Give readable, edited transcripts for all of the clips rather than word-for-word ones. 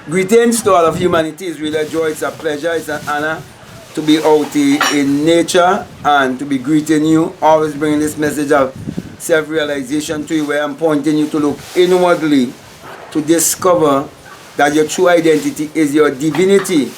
Greetings to all of humanity. It's really a joy, it's a pleasure, it's an honor to be out in nature and to be greeting you. Always bringing this message of self-realization to you, where I'm pointing you to look inwardly to discover that your true identity is your divinity.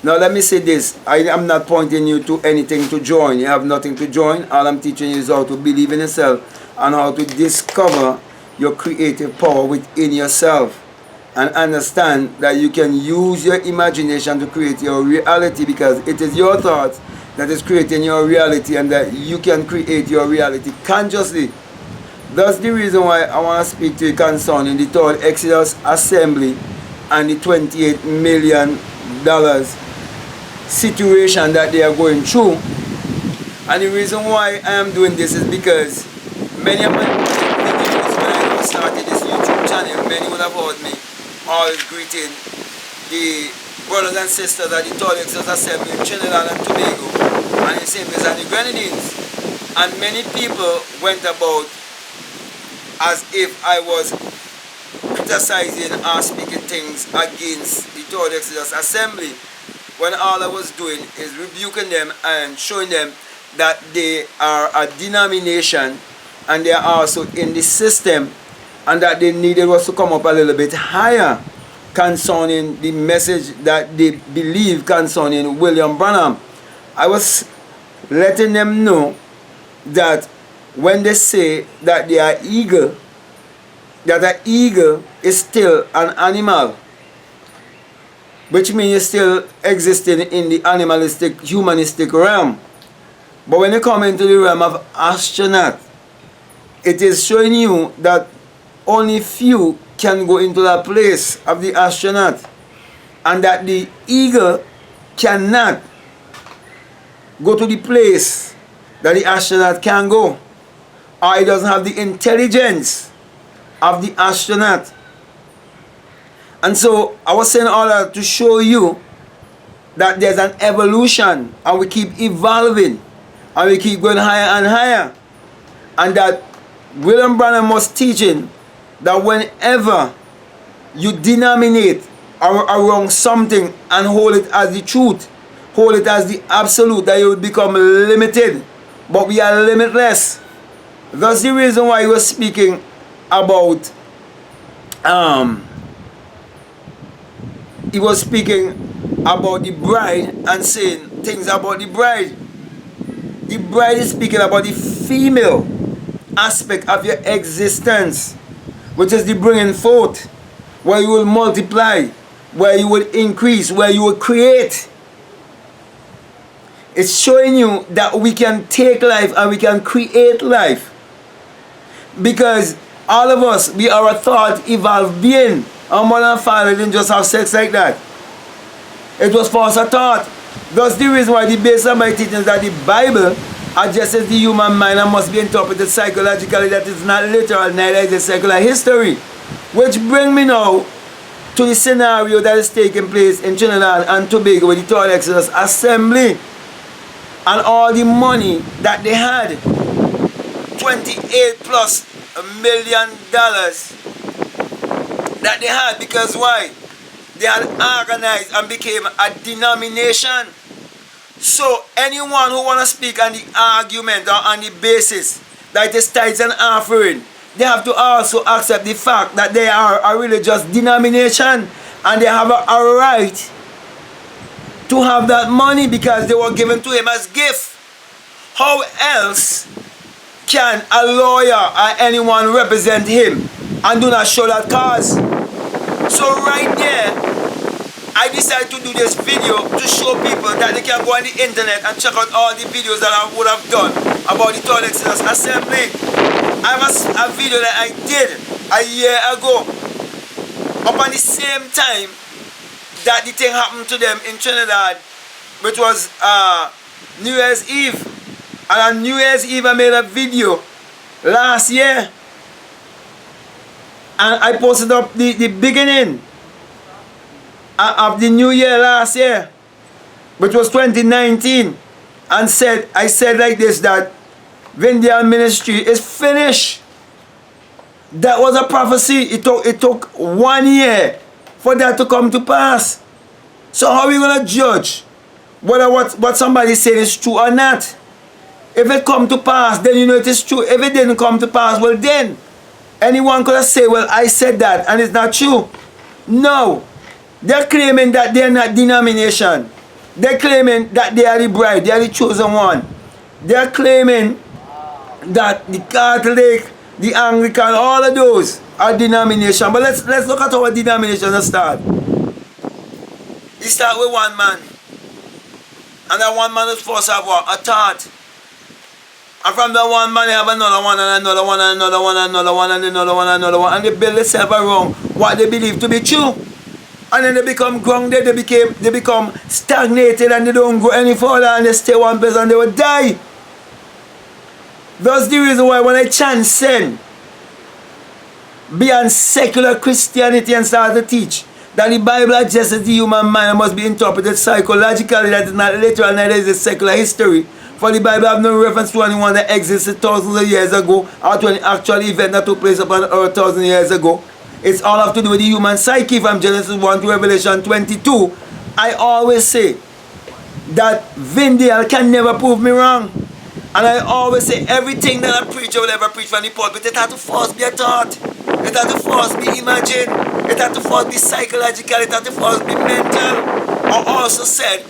Now let me say this, I am not pointing you to anything to join. You have nothing to join. All I'm teaching you is how to believe in yourself and how to discover your creative power within yourself, and understand that you can use your imagination to create your reality, because it is your thoughts that is creating your reality, and that you can create your reality consciously. That's the reason why I want to speak to you concerning the third Exodus assembly and the $28 million situation that they are going through. And the reason why I am doing this is because many of my videos, when I started this YouTube channel, many would have heard me always greeting the brothers and sisters at the third Exodus assembly in Trinidad and Tobago and in St. Vincent and the Grenadines. And many people went about as if I was criticizing or speaking things against the third Exodus assembly, when all I was doing is rebuking them and showing them that they are a denomination and they are also in the system, and that they needed was to come up a little bit higher concerning the message that they believe concerning William Branham. I was letting them know that when they say that they are eagle, that an eagle is still an animal, which means it's still existing in the animalistic, humanistic realm. But when you come into the realm of astronaut, it is showing you that only few can go into that place of the astronaut, and that the eagle cannot go to the place that the astronaut can go, or it doesn't have the intelligence of the astronaut. And so I was saying all that to show you that there's an evolution, and we keep evolving, and we keep going higher and higher, and that William Branham was teaching that whenever you denominate around something and hold it as the truth, hold it as the absolute, that you will become limited. But we are limitless. That's the reason why he was speaking about the bride and saying things about the bride. The bride is speaking about the female aspect of your existence, which is the bringing forth, where you will multiply, where you will increase, where you will create. It's showing you that we can take life and we can create life, because all of us, we are a thought evolved being. Our mother and father didn't just have sex like that. It was for us a thought. That's the reason why the base of my teaching is that the Bible addresses the human mind and must be interpreted psychologically. That is not literal, neither is it secular history. Which brings me now to the scenario that is taking place in Trinidad and Tobago with the third Exodus assembly and all the money that they had. $28+ million that they had. Because why? They had organized and became a denomination. So anyone who want to speak on the argument or on the basis that it is tithes and offering, they have to also accept the fact that they are a religious denomination, and they have a right to have that money because they were given to him as gift. How else can a lawyer or anyone represent him and do not show that cause? So right there, I decided to do this video to show people that they can go on the internet and check out all the videos that I would have done about the third Exodus assembly. I have a video that I did a year ago, upon the same time that the thing happened to them in Trinidad, which was New Year's Eve. And on New Year's Eve I made a video last year, and I posted up the beginning of the new year last year, which was 2019, and I said like this, that Vin Dayal ministry is finished. That was a prophecy. It took 1 year for that to come to pass. So how are we going to judge whether what somebody said is true or not? If it come to pass, then you know it is true. If it didn't come to pass, well then, anyone could have said, well, I said that and it's not true. No. They're claiming that they're not denomination. They're claiming that they are the bride, they are the chosen one. They're claiming that the Catholic, the Anglican, all of those are denomination. But let's look at our denomination and start. It start with one man. And that one man is supposed to have what? A thought. And from that one man, they have another one and another one and another one and another one and another one and another one. And they build themselves around what they believe to be true. And then they become grounded, they become stagnated and they don't go any further and they stay one place and they will die. That's the reason why when I transcend beyond secular Christianity and start to teach that the Bible addresses the human mind and must be interpreted psychologically, that is not literal, neither is it secular history. For the Bible have no reference to anyone that existed thousands of years ago or to an actual event that took place upon earth 1,000 years ago. It's all have to do with the human psyche from Genesis 1 to Revelation 22. I always say that Vin Dayal can never prove me wrong. And I always say everything that a preacher will ever preach from the pulpit, it had to first be a thought. It had to first be imagined. It had to first be psychological. It had to first be mental. I also said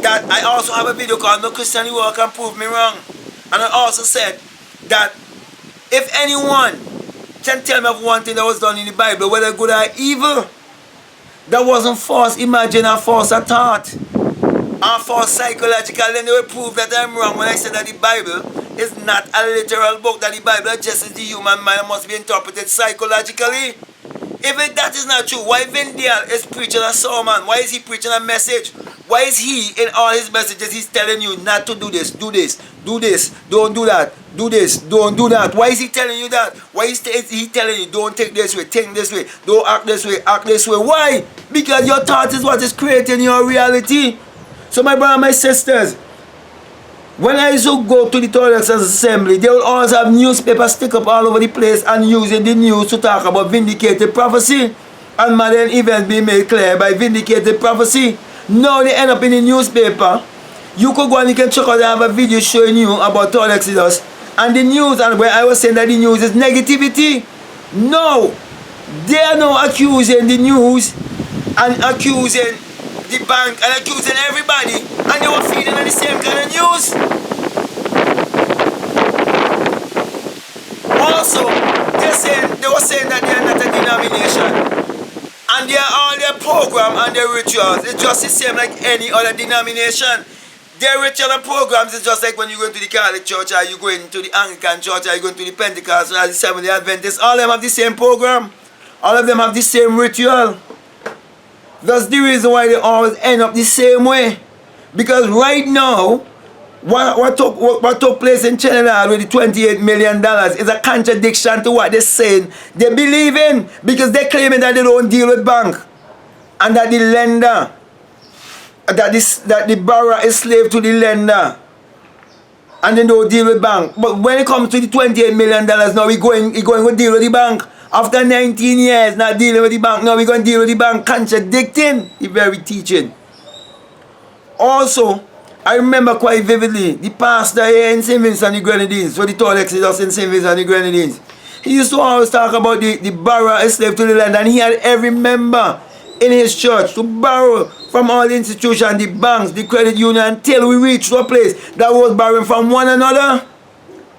that I also have a video called No Christian World Can Prove Me Wrong. And I also said that if anyone can tell me of one thing that was done in the Bible, whether good or evil, that wasn't false imagined or false thought or false psychological, then they will prove that I'm wrong when I say that the Bible is not a literal book, that the Bible addresses the human mind and must be interpreted psychologically. If that is not true, why Vin Dayal is preaching a sermon? Why is he preaching a message? Why is he, in all his messages, he's telling you not to do this, do this, do this, don't do that, do this, don't do that? Why is he telling you that? Why is he telling you don't take this way, think this way, don't act this way, act this way? Why? Because your thought is what is creating your reality. So my brother and my sisters, when I used to go to the Tolex assembly, they will always have newspapers stick up all over the place and using the news to talk about vindicated prophecy and modern events being made clear by vindicated prophecy. Now they end up in the newspaper. You could go and you can check out, they have a video showing you about Total Exodus and the news, and where I was saying that the news is negativity. No, they are now accusing the news and accusing the bank and accusing everybody, and they were feeding on the same kind of news. Also, they were saying that they are not a denomination. And all their program and their rituals is just the same like any other denomination. Their ritual and programs is just like when you go into the Catholic Church or you go into the Anglican Church or you go into the Pentecostal or the Seventh-day Adventist. All of them have the same program. All of them have the same ritual. That's the reason why they always end up the same way. Because right now, what took place in Trinidad with the $28 million is a contradiction to what they're saying they believe in. Because they're claiming that they don't deal with bank. And that the lender, that the borrower is slave to the lender. And they don't deal with bank. But when it comes to the $28 million, now we're going to deal with the bank. After 19 years not dealing with the bank, now we're going to deal with the bank, contradicting the very teaching. Also, I remember quite vividly the pastor here in St. Vincent and the Grenadines, so the Total Exodus in St. Vincent and the Grenadines. He used to always talk about the borrower is slave to the land, and he had every member in his church to borrow from all the institutions, the banks, the credit union, until we reached to a place that was borrowing from one another.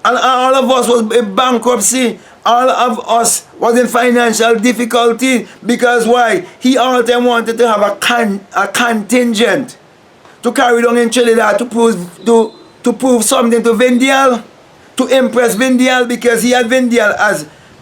And all of us was in bankruptcy. All of us was in financial difficulty. Because why? He all the time wanted to have a contingent to carry down in Trinidad to prove something to Vin Dayal, to impress Vin Dayal, because he had Vin Dayal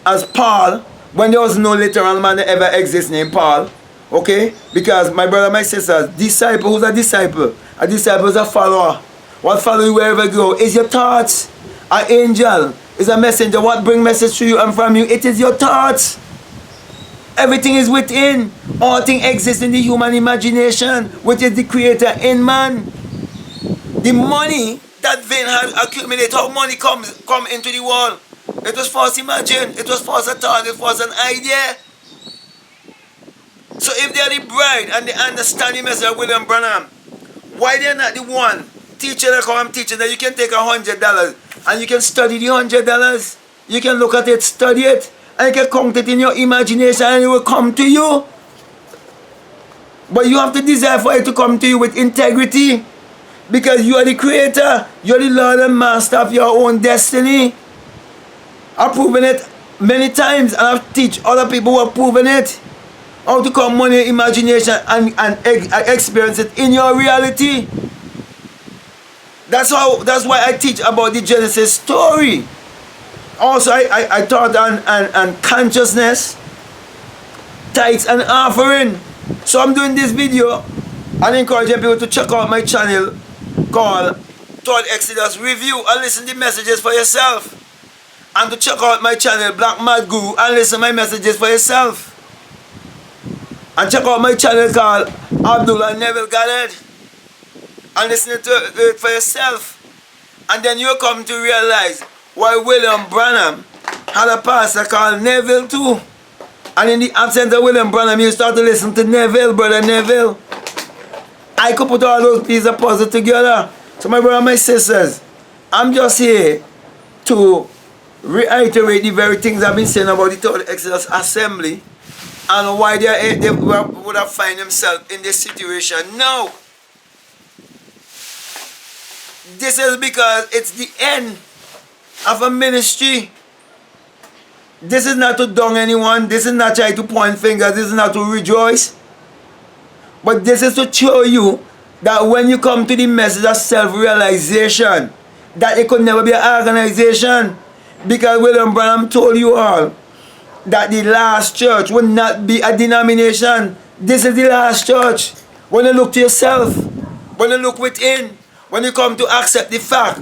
as Paul when there was no literal man that ever exists named Paul. Okay? Because my brother, my sisters, disciple, who's a disciple? A disciple is a follower. What follow you wherever you go is your thoughts. An angel is a messenger. What bring message to you and from you? It is your thoughts. Everything is within. All things exist in the human imagination, which is the creator in man. The money that Vin had accumulated, how money come into the world. It was first imagined. It was first a thought. It was an idea. So if they are the bride and they understand the message of William Branham, why they're not the one teacher like how I'm teaching that you can take $100 and you can study the $100. You can look at it, study it, and you can count it in your imagination and it will come to you. But you have to desire for it to come to you with integrity, because you are the creator, you are the Lord and Master of your own destiny. I've proven it many times, and I've teach other people who have proven it. How to come money, imagination, and experience it in your reality. That's why I teach about the Genesis story. Also, I taught on consciousness, tithes and offering. So I'm doing this video and encouraging people to check out my channel called Third Exodus Review and listen to the messages for yourself. And to check out my channel Black Mad Guru and listen to my messages for yourself. And check out my channel called Abdullah Neville Gathered and listen to it for yourself. And then you'll come to realize why William Branham had a pastor called Neville too. And in the absence of William Branham, you start to listen to Neville, Brother Neville. I could put all those pieces of puzzle together. So my brother and my sisters, I'm just here to reiterate the very things I've been saying about the Third Exodus Assembly and why they would have find themselves in this situation now. This is because it's the end of a ministry. This is not to dung anyone. This is not try to point fingers. This is not to rejoice. But this is to show you that when you come to the message of self-realization, that it could never be an organization. Because William Branham told you all that the last church will not be a denomination. This is the last church. When you look to yourself, when you look within, when you come to accept the fact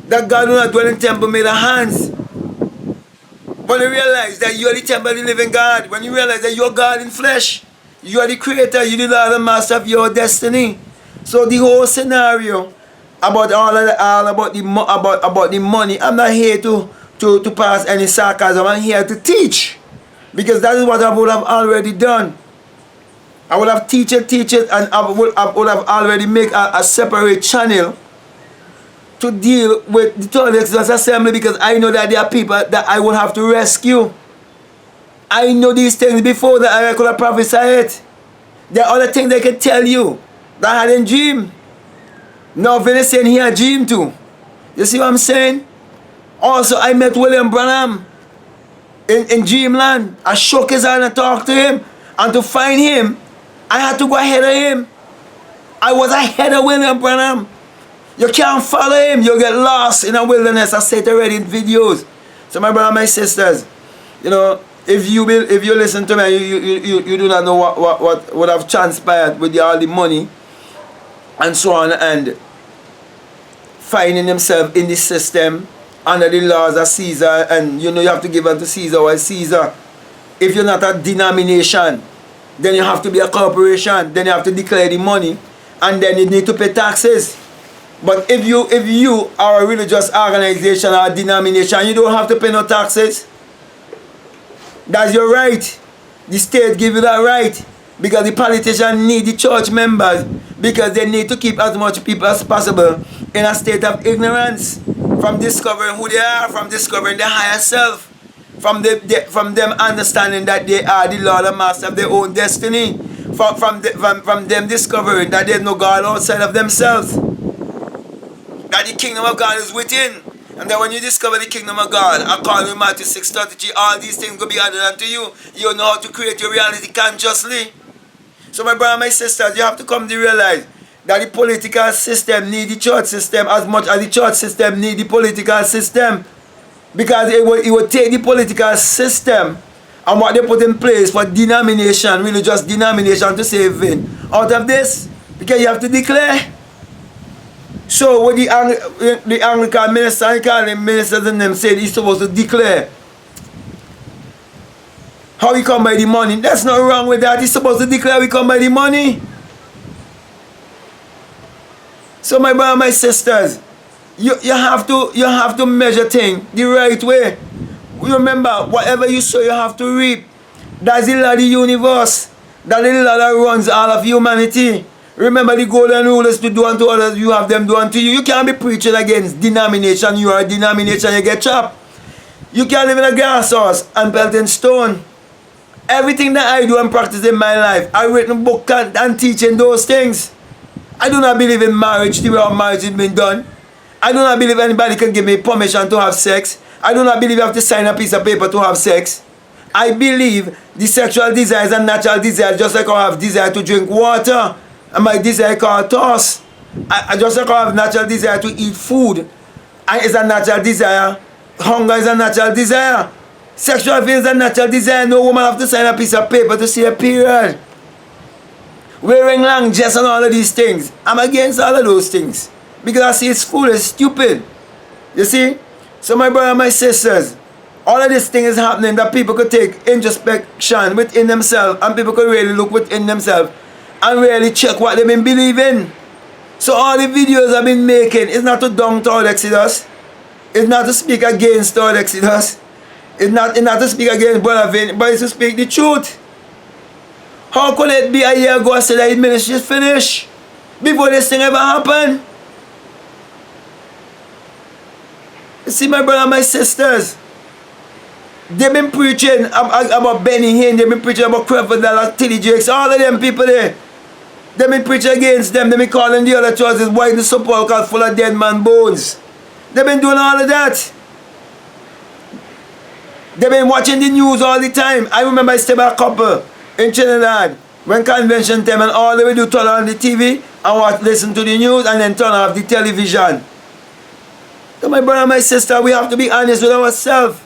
that God will not dwell in temple made of hands. When you realize that you are the temple of the living God, when you realize that you are God in flesh, you are the creator, you are the Lord and Master of your destiny. So the whole scenario about about the money, I'm not here to pass any sarcasm. I'm here to teach, because that is what I would have already done. I would have teach it, and I would have already make a separate channel to deal with the Third Exodus Assembly, because I know that there are people that I will have to rescue. I know these things before that I could have prophesied it. There are other things they can tell you that I hadn't dreamed. Now Vin is saying he had dreamed too. You see what I'm saying? Also, I met William Branham in Dreamland. I shook his hand and talked to him. And to find him, I had to go ahead of him. I was ahead of William Branham. You can't follow him. You'll get lost in a wilderness. I said it already in videos. So my brother and my sisters, you know, if you listen to me, you do not know what would have transpired with all the money and so on, and finding themselves in the system under the laws of Caesar, and you know you have to give unto Caesar what is Caesar. If you're not a denomination, then you have to be a corporation, then you have to declare the money, and then you need to pay taxes. But if you are a religious organization or a denomination, you don't have to pay no taxes. That's your right. The state give you that right, because the politicians need the church members, because they need to keep as much people as possible in a state of ignorance, from discovering who they are, from discovering their higher self, from them understanding that they are the Lord and Master of their own destiny, from them discovering that there's no God outside of themselves, that the kingdom of God is within. And that when you discover the kingdom of God, according to Matthew 6:33, all these things will be added unto you. You know how to create your reality consciously. So my brother and my sisters, you have to come to realize that the political system needs the church system as much as the church system needs the political system. Because it will take the political system and what they put in place for denomination, religious denomination, to save Vin out of this. Because you have to declare. So when the Anglican minister, I call them ministers, and them said he's supposed to declare how he come by the money. That's not wrong with that. He's supposed to declare we come by the money. So my brother, my sisters, you have to measure things the right way. Remember, whatever you sow, you have to reap. That's the law of the universe. That the law that runs all of humanity. Remember the golden rule is to do unto others, you have them do unto you. You can't be preaching against denomination. You are a denomination, you get chopped. You can't live in a grass house and built in stone. Everything that I do and practice in my life, I write a book and teaching those things. I do not believe in marriage the way how marriage has been done. I do not believe anybody can give me permission to have sex. I do not believe you have to sign a piece of paper to have sex. I believe the sexual desire is a natural desire, just like I have desire to drink water. And my desire called thirst. I just like I have natural desire to eat food. And it's a natural desire. Hunger is a natural desire. Sexual feelings is a natural desire. No woman have to sign a piece of paper to see a period. Wearing long dress and all of these things. I'm against all of those things. Because I see school is stupid. You see? So my brother and my sisters, all of this thing is happening that people could take introspection within themselves, and people could really look within themselves and really check what they've been believing. So all the videos I've been making is not to dunk toward Exodus. It's not to speak against toward Exodus. It's not to speak against Brother Vin, but it's to speak the truth. How could it be a year ago I said that his ministry is finished before this thing ever happened? You see, my brother and my sisters, they've been preaching about Benny Hinn, they've been preaching about Creford Dallas, Tilly Jakes, all of them people there. They've been preaching against them, they've been calling the other churches white and sepulchre full of dead man bones. They've been doing all of that. They've been watching the news all the time. I remember I stayed by a couple in Trinidad when convention time, and all they would do turn on the TV and listen to the news and then turn off the television. So my brother and my sister, we have to be honest with ourselves.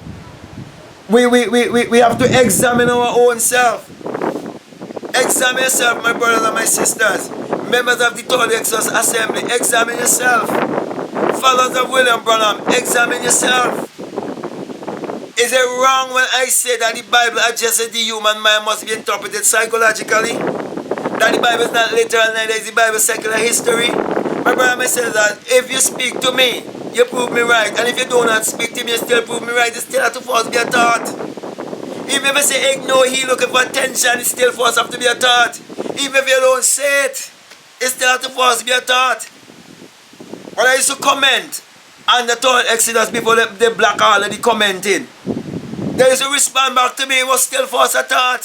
We have to examine our own self. Examine yourself, my brothers and my sisters. Members of the Third Exodus Assembly, examine yourself. Followers of William Branham, examine yourself. Is it wrong when I say that the Bible addresses the human mind must be interpreted psychologically? That the Bible is not literal, neither is the Bible secular history? My brother and my sister, that if you speak to me, you prove me right. And if you do not speak to me, you still prove me right. You still have to force be a thought. Even if I say ignore, he looking for attention, it still force have to be a thought. Even if you don't say it, it still have to force be a thought. When I used to comment on the Third Exodus before they block all of the commenting, they used to respond back to me, it was still force a thought.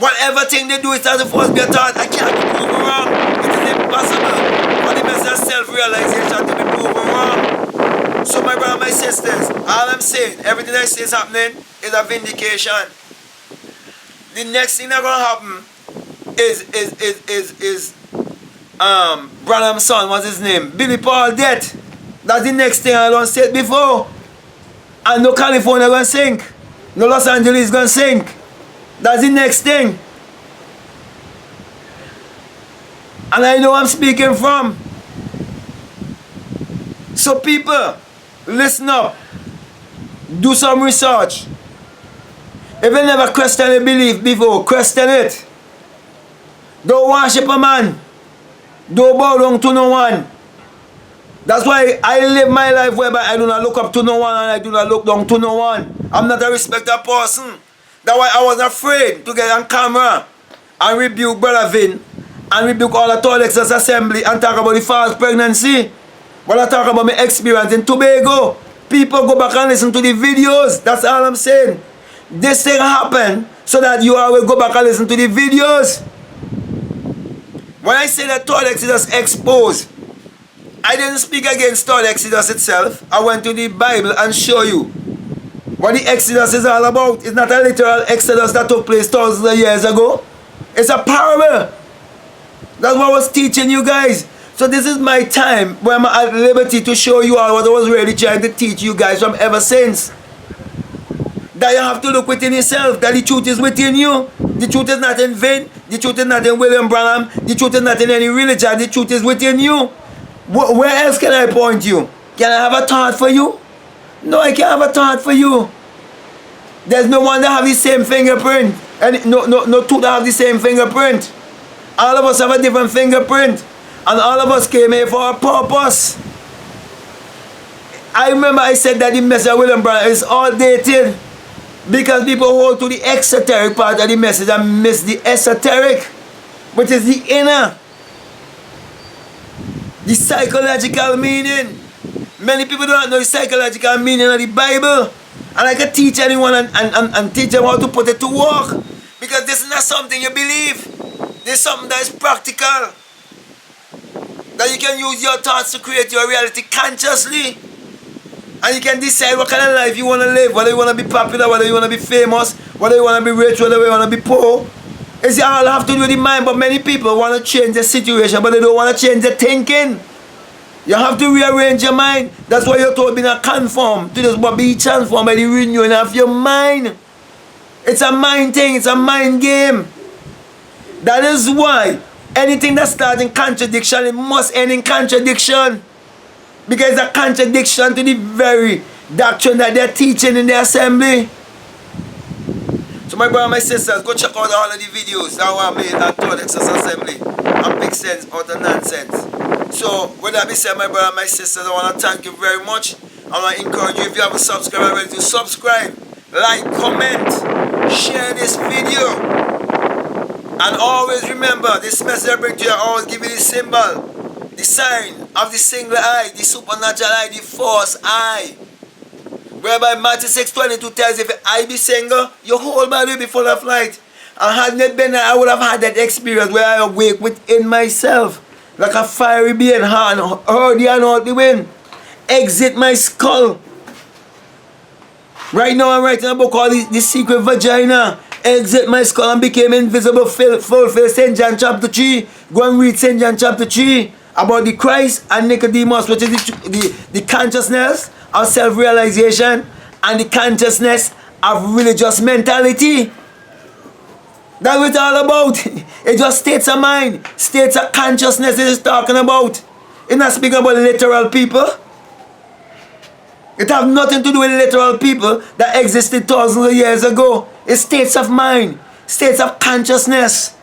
Whatever thing they do, it has to force be a thought. I can't be proven wrong. It is impossible for the message of self-realization to be proven wrong. So my brother, my sisters, all I'm saying, everything I say is happening is a vindication. The next thing that's gonna happen is Branham's son, what's his name? Billy Paul death. That's the next thing. I don't say it before. And no California gonna sink. No Los Angeles gonna sink. That's the next thing. And I know I'm speaking from. So people, listen up. Do some research. If you never question a belief before, question it. Don't worship a man. Don't bow down to no one. That's why I live my life whereby I do not look up to no one and I do not look down to no one. I'm not a respected person. That's why I was afraid to get on camera and rebuke Brother Vin and rebuke all the Third Exodus Assembly and talk about the false pregnancy. When I talk about my experience in Tobago, people go back and listen to the videos. That's all I'm saying. This thing happened so that you all will go back and listen to the videos. When I say that Third Exodus exposed, I didn't speak against Third Exodus itself. I went to the Bible and show you what the Exodus is all about. It's not a literal Exodus that took place thousands of years ago. It's a parable. That's what I was teaching you guys. So this is my time where I'm at liberty to show you all what I was really trying to teach you guys from ever since. That you have to look within yourself, that the truth is within you. The truth is not in Vin, the truth is not in William Branham, the truth is not in any religion, the truth is within you. Where else can I point you? Can I have a thought for you? No, I can't have a thought for you. There's no one that have the same fingerprint. And no two that have the same fingerprint. All of us have a different fingerprint. And all of us came here for a purpose. I remember I said that the message of William Branham is outdated. Because people hold to the exoteric part of the message and miss the esoteric, which is the inner, the psychological meaning. Many people don't know the psychological meaning of the Bible. And I can teach anyone and teach them how to put it to work. Because this is not something you believe. This is something that is practical. That you can use your thoughts to create your reality consciously. And you can decide what kind of life you want to live. Whether you want to be popular, whether you want to be famous, whether you want to be rich, whether you want to be poor. It's all have to do with the mind. But many people want to change the situation, but they don't want to change the thinking. You have to rearrange your mind. That's why you're told be not conform to this, but be transformed by the renewing of your mind. It's a mind thing. It's a mind game. That is why anything that starts in contradiction, it must end in contradiction. Because it's a contradiction to the very doctrine that they're teaching in the assembly. So my brother and my sisters, go check out all of the videos that were made at Texas Assembly and make sense out of nonsense. So, with that being said, my brother and my sisters, I want to thank you very much. I want to encourage you, if you haven't subscribed already, to subscribe, like, comment, share this video. And always remember, this message I bring to you, I always give you the symbol, the sign of the single eye, the supernatural eye, the false eye. Whereby Matthew 6:22 tells you, if your eye be single, your whole body will be full of light. And hadn't it been that, I would have had that experience where I awake within myself. Like a fiery being, hand, heard the and out the wind. Exit my skull. Right now I'm writing a book called The Secret Vagina. Exit my skull and became invisible. Fulfill St. John chapter 3. Go and read St. John chapter 3 about the Christ and Nicodemus, which is the consciousness of self-realization and the consciousness of religious mentality. That's what it's all about. It just states of mind, states of consciousness it is talking about. It's not speaking about literal people. It has nothing to do with literal people that existed thousands of years ago. It's states of mind, states of consciousness.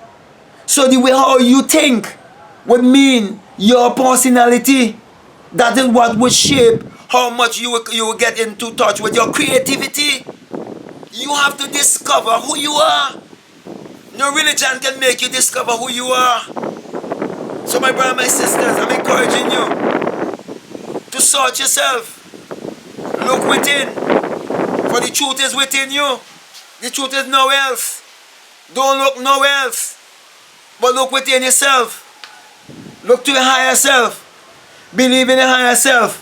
So the way how you think would mean your personality. That is what would shape how much you will get into touch with your creativity. You have to discover who you are. No religion can make you discover who you are. So my brother, my sisters, I'm encouraging you to search yourself. Look within. For the truth is within you. The truth is nowhere else. Don't look nowhere else. But look within yourself. Look to your higher self. Believe in your higher self.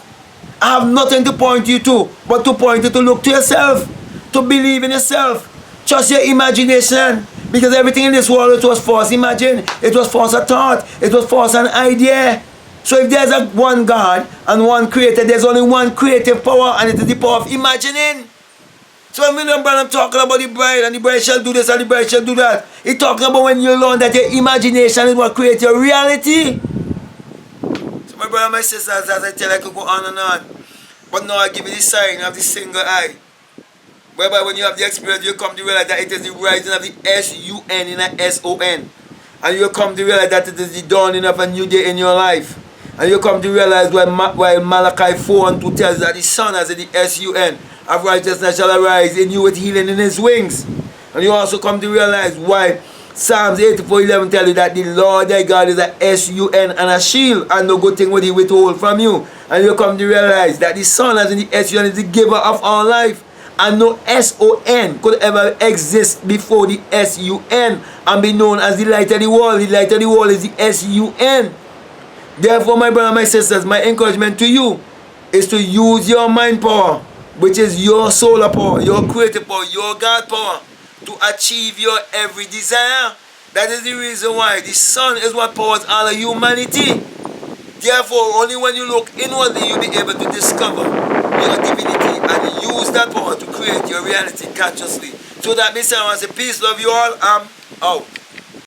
I have nothing to point you to, but to point you to look to yourself. To believe in yourself. Trust your imagination. Because everything in this world, it was false imagine, it was false a thought, it was false an idea. So if there's one God and one creator, there's only one creative power, and it is the power of imagining. So when I'm talking about the bride, and the bride shall do this and the bride shall do that, it's talking about when you learn that your imagination is what creates your reality. So my brother and my sisters, as I tell you, I could go on and on. But now I give you the sign of the single eye. Whereby when you have the experience, you come to realize that it is the rising of the S-U-N in a S-O-N. And you come to realize that it is the dawning of a new day in your life. And you come to realize while Malachi 4:2 tells that the sun has the S-U-N of righteousness shall arise in you with healing in his wings. And you also come to realize why Psalms 84:11 tells you that the Lord thy God is a S-U-N and a shield, and no good thing will he withhold from you. And you come to realize that the sun as in the S-U-N is the giver of all life. And no S-O-N could ever exist before the S-U-N and be known as the light of the world. The light of the world is the S-U-N. Therefore, my brother and my sisters, my encouragement to you is to use your mind power, which is your solar power, your creative power, your God power, to achieve your every desire. That is the reason why the sun is what powers all of humanity. Therefore, only when you look inwardly, you'll be able to discover your divinity and use that power to create your reality consciously. So that means I want to say peace, love you all. I'm out.